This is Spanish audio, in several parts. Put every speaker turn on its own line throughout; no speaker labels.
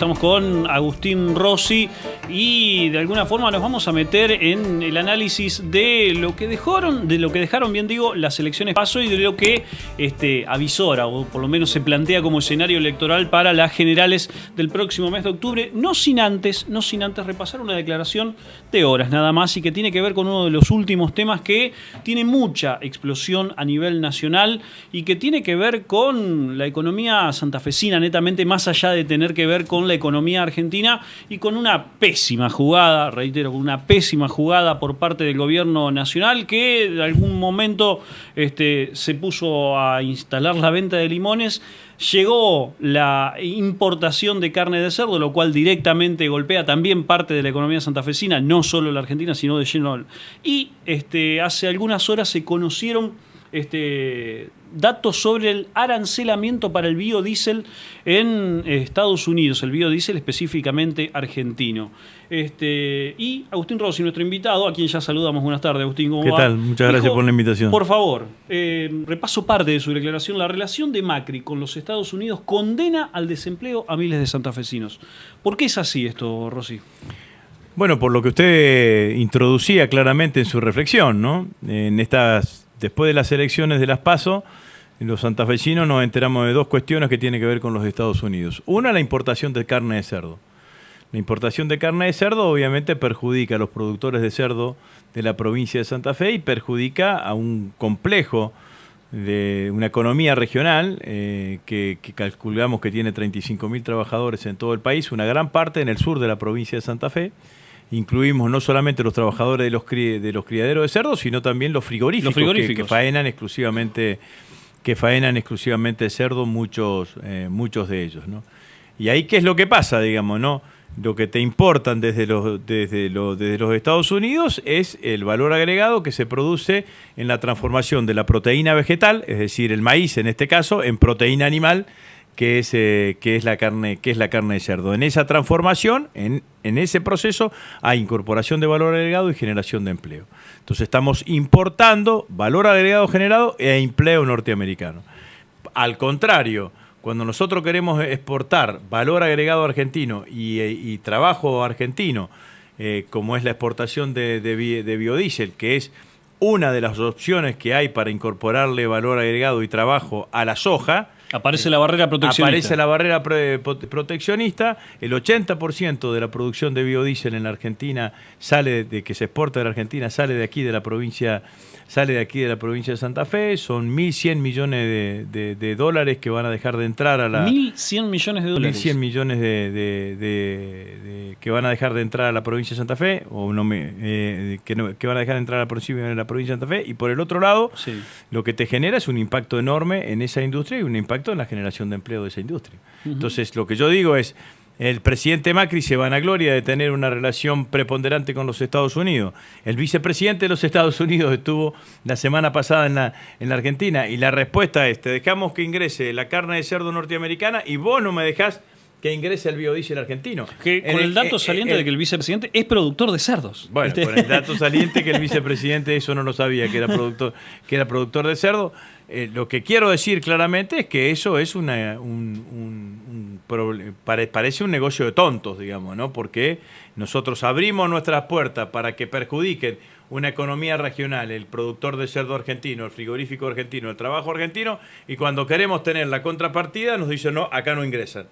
Estamos con Agustín Rossi y de alguna forma nos vamos a meter en el análisis de lo que dejaron, bien digo, las elecciones PASO y de lo que avisora, o por lo menos se plantea como escenario electoral para las generales del próximo mes de octubre, no sin antes repasar una declaración de horas nada más y que tiene que ver con uno de los últimos temas que tiene mucha explosión a nivel nacional y que tiene que ver con la economía santafesina, netamente más allá de tener que ver con la economía argentina y con una pésima jugada, reitero, con una pésima jugada por parte del gobierno nacional que en algún momento se puso a instalar la venta de limones. Llegó la importación de carne de cerdo, lo cual directamente golpea también parte de la economía santafesina, no solo la argentina, sino de lleno. Y hace algunas horas se conocieron datos sobre el arancelamiento para el biodiesel en Estados Unidos, el biodiesel específicamente argentino. Y Agustín Rossi, nuestro invitado, a quien ya saludamos. Buenas tardes, Agustín. ¿Cómo va?
¿Qué tal? Muchas gracias por la invitación.
Por favor, repaso parte de su declaración. La relación de Macri con los Estados Unidos condena al desempleo a miles de santafesinos. ¿Por qué es así esto, Rossi?
Bueno, por lo que usted introducía claramente en su reflexión, ¿no? Después de las elecciones de las PASO, los santafesinos nos enteramos de dos cuestiones que tienen que ver con los Estados Unidos. Una, la importación de carne de cerdo. La importación de carne de cerdo obviamente perjudica a los productores de cerdo de la provincia de Santa Fe y perjudica a un complejo de una economía regional que calculamos que tiene 35.000 trabajadores en todo el país, una gran parte en el sur de la provincia de Santa Fe. Incluimos no solamente los trabajadores de los criaderos de cerdos, sino también los frigoríficos. Que faenan exclusivamente cerdo, muchos de ellos, ¿no? Y ahí, ¿qué es lo que pasa, digamos, no? Lo que te importan desde los Estados Unidos es el valor agregado que se produce en la transformación de la proteína vegetal, es decir, el maíz en este caso, en proteína animal, que es la carne de cerdo. En esa transformación, en ese proceso, hay incorporación de valor agregado y generación de empleo. Entonces estamos importando valor agregado generado e empleo norteamericano. Al contrario, cuando nosotros queremos exportar valor agregado argentino y trabajo argentino, como es la exportación de biodiesel, que es una de las opciones que hay para incorporarle valor agregado y trabajo a la soja,
aparece la barrera proteccionista.
Aparece la barrera proteccionista. El 80% de la producción de biodiesel en la Argentina que se exporta de la Argentina, sale de aquí de la provincia de Santa Fe. Son 1.100 millones de dólares que van a dejar de entrar a la...
1.100 millones de dólares.
1.100 millones que van a dejar de entrar a la provincia de Santa Fe, que van a dejar de entrar a la provincia de Santa Fe. Y por el otro lado, sí, lo que te genera es un impacto enorme en esa industria y un impacto en la generación de empleo de esa industria. Entonces, lo que yo digo es, el presidente Macri se vanagloria de tener una relación preponderante con los Estados Unidos. El vicepresidente de los Estados Unidos estuvo la semana pasada en la Argentina y la respuesta es, te dejamos que ingrese la carne de cerdo norteamericana y vos no me dejás que ingrese el biodiesel argentino.
Con el dato saliente de que el vicepresidente es productor de cerdos.
Bueno, con el dato saliente que el vicepresidente, eso no lo sabía, que era productor de cerdo. Lo que quiero decir claramente es que eso es parece un negocio de tontos, digamos, ¿no? Porque nosotros abrimos nuestras puertas para que perjudiquen una economía regional, el productor de cerdo argentino, el frigorífico argentino, el trabajo argentino, y cuando queremos tener la contrapartida nos dicen, no, acá no ingresan.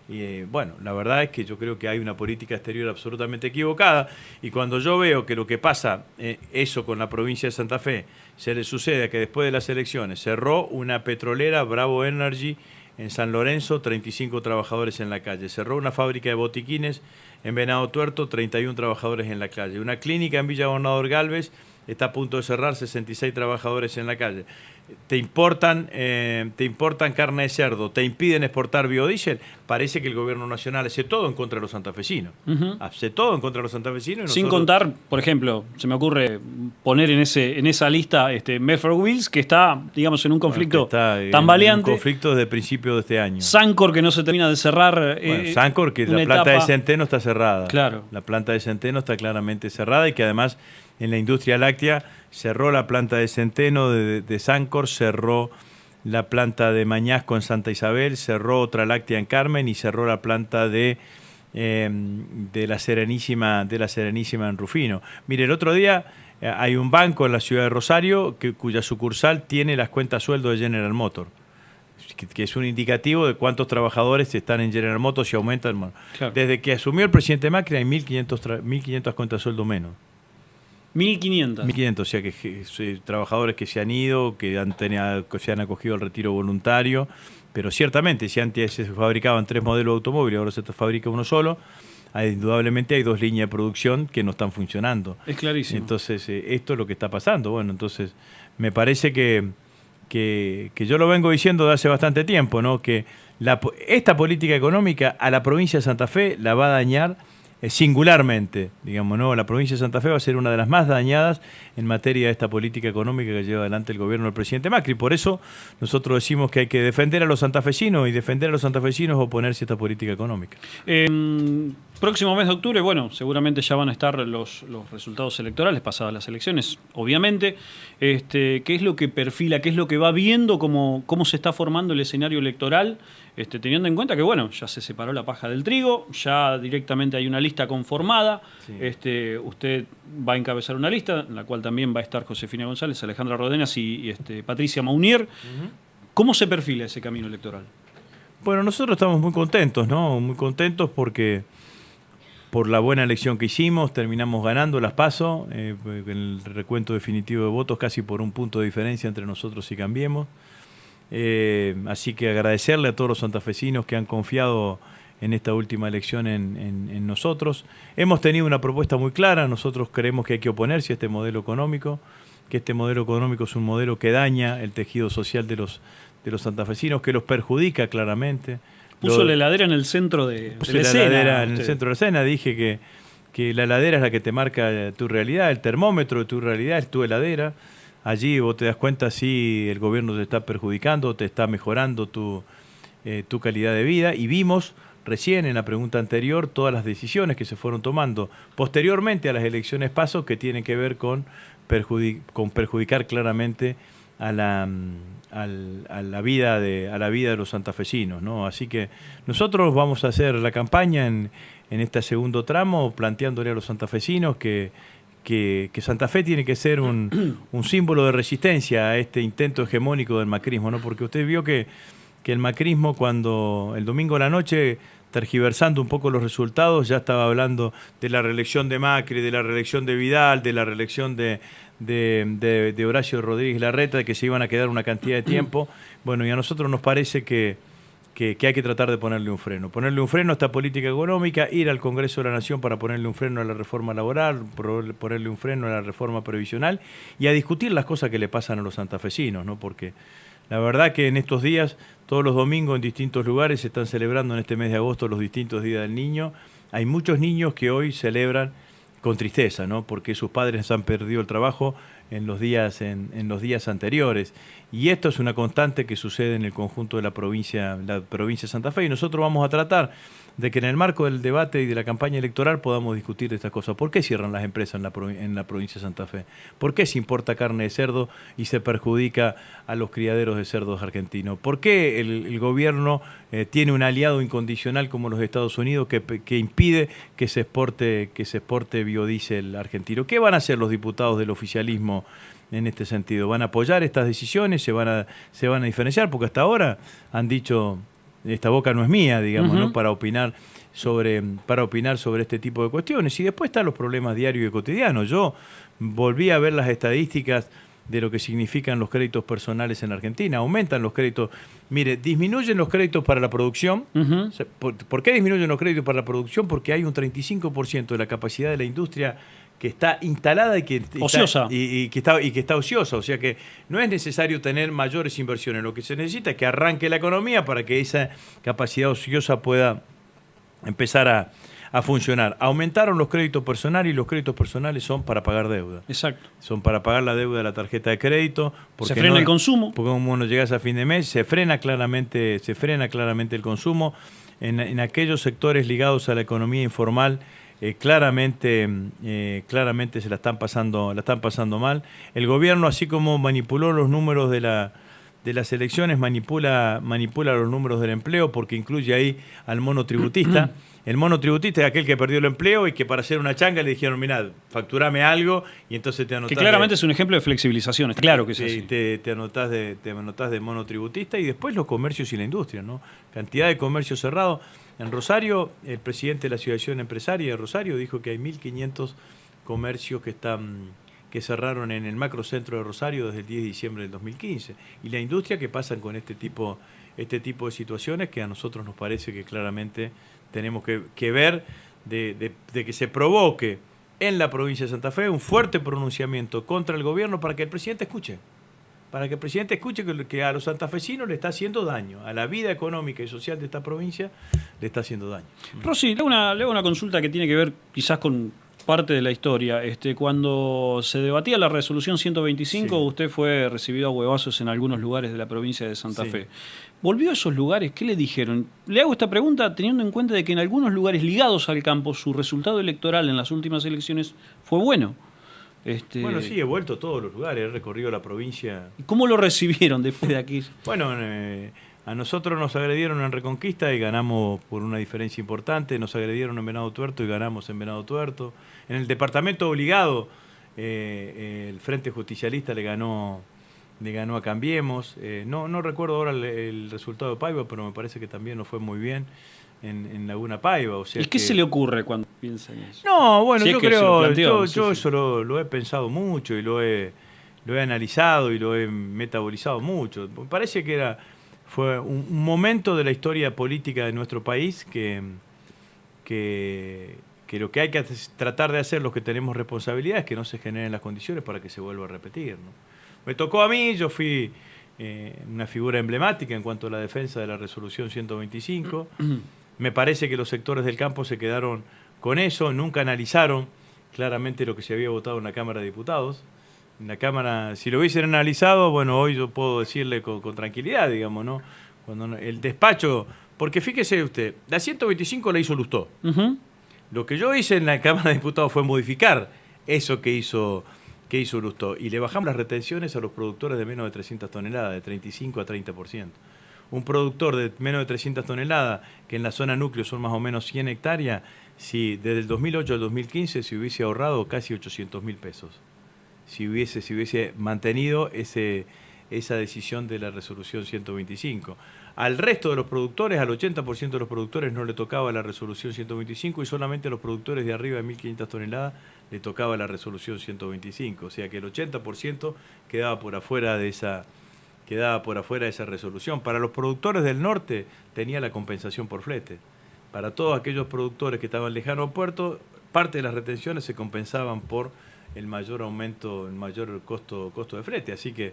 Y bueno, la verdad es que yo creo que hay una política exterior absolutamente equivocada y cuando yo veo que lo que pasa, eso con la provincia de Santa Fe, se le sucede que después de las elecciones cerró una petrolera, Bravo Energy, en San Lorenzo, 35 trabajadores en la calle. Cerró una fábrica de botiquines en Venado Tuerto, 31 trabajadores en la calle. Una clínica en Villa Gobernador Galvez está a punto de cerrar, 66 trabajadores en la calle. Te importan carne de cerdo, te impiden exportar biodiesel. Parece que el gobierno nacional hace todo en contra de los santafesinos. Hace todo en contra de los santafesinos.
Sin contar, por ejemplo, se me ocurre poner en esa lista Medford Wills, que está, digamos, en un conflicto tambaleante.
Un conflicto desde principios de este año.
Sancor, que no se termina de cerrar.
Sancor, que la planta de Centeno está cerrada.
Claro.
La planta de Centeno está claramente cerrada y que además en la industria láctea cerró la planta de Centeno de Sancor, cerró la planta de Mañasco en Santa Isabel, cerró otra láctea en Carmen y cerró la planta de la Serenísima en Rufino. Mire, el otro día hay un banco en la ciudad de Rosario cuya sucursal tiene las cuentas sueldo de General Motors, que es un indicativo de cuántos trabajadores están en General Motors y aumentan. Bueno, claro. Desde que asumió el presidente Macri hay 1.500 cuentas de sueldo menos.
1.500.
1.500, o sea que trabajadores que se han ido, que se han acogido al retiro voluntario, pero ciertamente si antes se fabricaban 3 modelos de automóviles, ahora se fabrica uno solo. Indudablemente hay 2 líneas de producción que no están funcionando.
Es clarísimo.
Entonces, esto es lo que está pasando. Bueno, entonces, me parece que yo lo vengo diciendo de hace bastante tiempo, ¿no? Que esta política económica a la provincia de Santa Fe la va a dañar singularmente, digamos, ¿no? La provincia de Santa Fe va a ser una de las más dañadas en materia de esta política económica que lleva adelante el gobierno del presidente Macri. Por eso nosotros decimos que hay que defender a los santafesinos, y defender a los santafesinos es oponerse a esta política económica.
Próximo mes de octubre, bueno, seguramente ya van a estar los resultados electorales, pasadas las elecciones, obviamente. ¿Qué es lo que perfila, qué es lo que va viendo, cómo se está formando el escenario electoral? Teniendo en cuenta que, bueno, ya se separó la paja del trigo, ya directamente hay una lista conformada. Sí. Usted va a encabezar una lista, en la cual también va a estar Josefina González, Alejandra Rodenas y Patricia Maunier. ¿Cómo se perfila ese camino electoral?
Bueno, nosotros estamos muy contentos, ¿no? Muy contentos porque por la buena elección que hicimos, terminamos ganando las PASO, en el recuento definitivo de votos, casi por un punto de diferencia entre nosotros y Cambiemos. Así que agradecerle a todos los santafesinos que han confiado en esta última elección en nosotros. Hemos tenido una propuesta muy clara. Nosotros creemos que hay que oponerse a este modelo económico, que este modelo económico es un modelo que daña el tejido social de los santafesinos, que los perjudica claramente.
Puso la heladera en el centro de la escena.
Heladera en el centro de la escena. Dije que la heladera es la que te marca tu realidad, el termómetro de tu realidad es tu heladera. Allí vos te das cuenta si el gobierno te está perjudicando, te está mejorando tu calidad de vida. Y vimos recién en la pregunta anterior todas las decisiones que se fueron tomando posteriormente a las elecciones PASO que tienen que ver con perjudicar claramente a la vida de los santafesinos, ¿no? Así que nosotros vamos a hacer la campaña en este segundo tramo planteándole a los santafesinos que Santa Fe tiene que ser un símbolo de resistencia a este intento hegemónico del macrismo, ¿no? Porque usted vio que el macrismo, cuando el domingo a la noche, tergiversando un poco los resultados, ya estaba hablando de la reelección de Macri, de la reelección de Vidal, de la reelección de Horacio Rodríguez Larreta, de que se iban a quedar una cantidad de tiempo. Bueno, y a nosotros nos parece que hay que tratar de ponerle un freno. Ponerle un freno a esta política económica, ir al Congreso de la Nación para ponerle un freno a la reforma laboral, ponerle un freno a la reforma previsional y a discutir las cosas que le pasan a los santafesinos, ¿no? Porque la verdad que en estos días, todos los domingos en distintos lugares se están celebrando en este mes de agosto los distintos días del niño. Hay muchos niños que hoy celebran con tristeza, ¿no? Porque sus padres han perdido el trabajo en los días anteriores. Y esto es una constante que sucede en el conjunto de la provincia de Santa Fe. Y nosotros vamos a tratar de que en el marco del debate y de la campaña electoral podamos discutir de estas cosas. ¿Por qué cierran las empresas en la provincia de Santa Fe? ¿Por qué se importa carne de cerdo y se perjudica a los criaderos de cerdos argentinos? ¿Por qué el gobierno tiene un aliado incondicional como los Estados Unidos que impide que se exporte biodiesel argentino? ¿Qué van a hacer los diputados del oficialismo en este sentido? ¿Van a apoyar estas decisiones? ¿Se van a diferenciar? Porque hasta ahora han dicho, esta boca no es mía, digamos, ¿no? Para opinar sobre este tipo de cuestiones. Y después están los problemas diarios y cotidianos. Yo volví a ver las estadísticas de lo que significan los créditos personales en Argentina. Aumentan los créditos. Mire, disminuyen los créditos para la producción. ¿Por qué disminuyen los créditos para la producción? Porque hay un 35% de la capacidad de la industria que está instalada y que está ociosa. O sea que no es necesario tener mayores inversiones. Lo que se necesita es que arranque la economía para que esa capacidad ociosa pueda empezar a funcionar. Aumentaron los créditos personales y los créditos personales son para pagar deuda.
Exacto.
Son para pagar la deuda de la tarjeta de crédito.
Se frena el consumo.
Porque como no llegas a fin de mes, se frena claramente el consumo. En aquellos sectores ligados a la economía informal, claramente se la están pasando mal. El gobierno, así como manipuló los números de las elecciones manipula los números del empleo porque incluye ahí al monotributista. El monotributista es aquel que perdió el empleo y que para hacer una changa le dijeron, mirá, facturame algo y entonces te anotás.
Que claramente es un ejemplo de flexibilización, claro que es así.
Te anotás de monotributista y después los comercios y la industria, ¿no? Cantidad de comercios cerrados. En Rosario, el presidente de la Asociación Empresaria de Rosario dijo que hay 1.500 comercios que cerraron en el macrocentro de Rosario desde el 10 de diciembre del 2015. Y la industria que pasan con este tipo de situaciones que a nosotros nos parece que claramente tenemos que ver de que se provoque en la provincia de Santa Fe un fuerte pronunciamiento contra el gobierno para que el presidente escuche. Para que el presidente escuche que a los santafesinos le está haciendo daño, a la vida económica y social de esta provincia le está haciendo daño.
Rosy, le hago una consulta que tiene que ver quizás con parte de la historia. Cuando se debatía la resolución 125, sí, usted fue recibido a huevazos en algunos lugares de la provincia de Santa Fe. ¿Volvió a esos lugares? ¿Qué le dijeron? Le hago esta pregunta teniendo en cuenta de que en algunos lugares ligados al campo su resultado electoral en las últimas elecciones fue bueno.
Bueno, sí, he vuelto a todos los lugares, he recorrido la provincia.
¿Y cómo lo recibieron después de aquí?
Bueno, a nosotros nos agredieron en Reconquista y ganamos por una diferencia importante. Nos agredieron en Venado Tuerto y ganamos en Venado Tuerto. En el departamento obligado, el Frente Justicialista le ganó a Cambiemos. No recuerdo ahora el resultado de Paiva, pero me parece que también nos fue muy bien en Laguna Paiva. O sea,
¿y qué se le ocurre cuando piensa en eso?
No, bueno,
si
yo creo, yo eso lo he pensado mucho y lo he analizado y lo he metabolizado mucho. Me parece que fue un momento de la historia política de nuestro país que lo que hay que tratar de hacer los que tenemos responsabilidad es que no se generen las condiciones para que se vuelva a repetir, ¿no? Me tocó a mí, yo fui una figura emblemática en cuanto a la defensa de la resolución 125. Me parece que los sectores del campo se quedaron con eso, nunca analizaron claramente lo que se había votado en la Cámara de Diputados. En la Cámara, si lo hubiesen analizado, bueno, hoy yo puedo decirle con tranquilidad, digamos, ¿no? Cuando el despacho, porque fíjese usted, la 125 la hizo Lustó. Lo que yo hice en la Cámara de Diputados fue modificar eso que hizo Lustó y le bajamos las retenciones a los productores de menos de 300 toneladas, de 35 a 30%. Un productor de menos de 300 toneladas, que en la zona núcleo son más o menos 100 hectáreas, si desde el 2008 al 2015 se hubiese ahorrado casi 800.000 pesos. Si hubiese mantenido esa decisión de la resolución 125. Al resto de los productores, al 80% de los productores no le tocaba la resolución 125 y solamente a los productores de arriba de 1.500 toneladas le tocaba la resolución 125. O sea que el 80% quedaba por afuera de esa resolución. Para los productores del norte tenía la compensación por flete. Para todos aquellos productores que estaban lejanos al puerto, parte de las retenciones se compensaban por el mayor aumento, el mayor costo de flete. Así que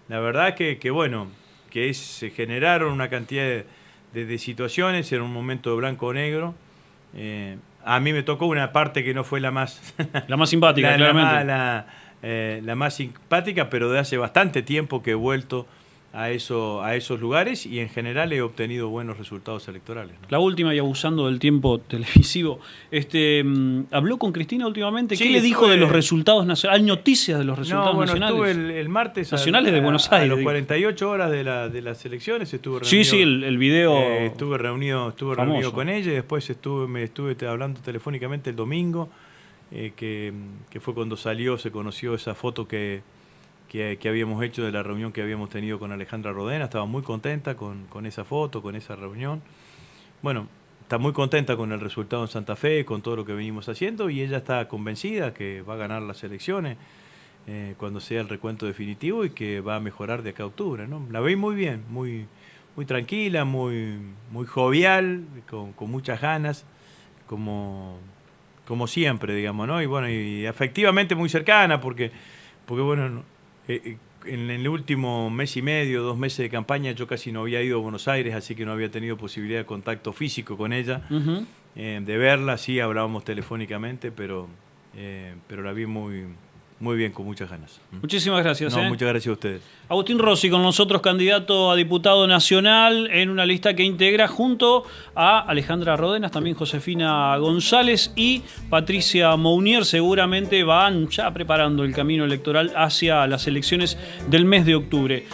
la verdad que bueno, que se generaron una cantidad de situaciones en un momento de blanco o negro. A mí me tocó una parte que no fue la más
la más simpática, claramente.
La más simpática, pero de hace bastante tiempo que he vuelto a esos lugares y en general he obtenido buenos resultados electorales, ¿no?
La última, y abusando del tiempo televisivo, ¿habló con Cristina últimamente?
Sí,
¿qué le dijo de los resultados nacionales? ¿Hay noticias de los resultados nacionales?
Estuve el martes
nacionales de Buenos Aires.
A los 48 horas de las elecciones estuve
Sí,
reunido.
sí, el video.
Estuve reunido con ella y después me estuve hablando telefónicamente el domingo, que fue cuando se conoció esa foto que habíamos hecho de la reunión que habíamos tenido con Alejandra Rodena. Estaba muy contenta con esa foto, con esa reunión. Bueno, está muy contenta con el resultado en Santa Fe, con todo lo que venimos haciendo, y ella está convencida que va a ganar las elecciones cuando sea el recuento definitivo y que va a mejorar de acá a octubre, ¿no? La veis muy bien, muy tranquila, muy jovial, con muchas ganas, como siempre, digamos, ¿no? Y bueno, y efectivamente muy cercana, porque bueno, en el último mes y medio, 2 meses de campaña, yo casi no había ido a Buenos Aires, así que no había tenido posibilidad de contacto físico con ella, de verla. Sí, hablábamos telefónicamente, pero la vi muy bien, con muchas ganas.
Muchísimas gracias.
Muchas gracias a ustedes.
Agustín Rossi con nosotros, candidato a diputado nacional en una lista que integra junto a Alejandra Rodenas, también Josefina González y Patricia Mounier. Seguramente van ya preparando el camino electoral hacia las elecciones del mes de octubre.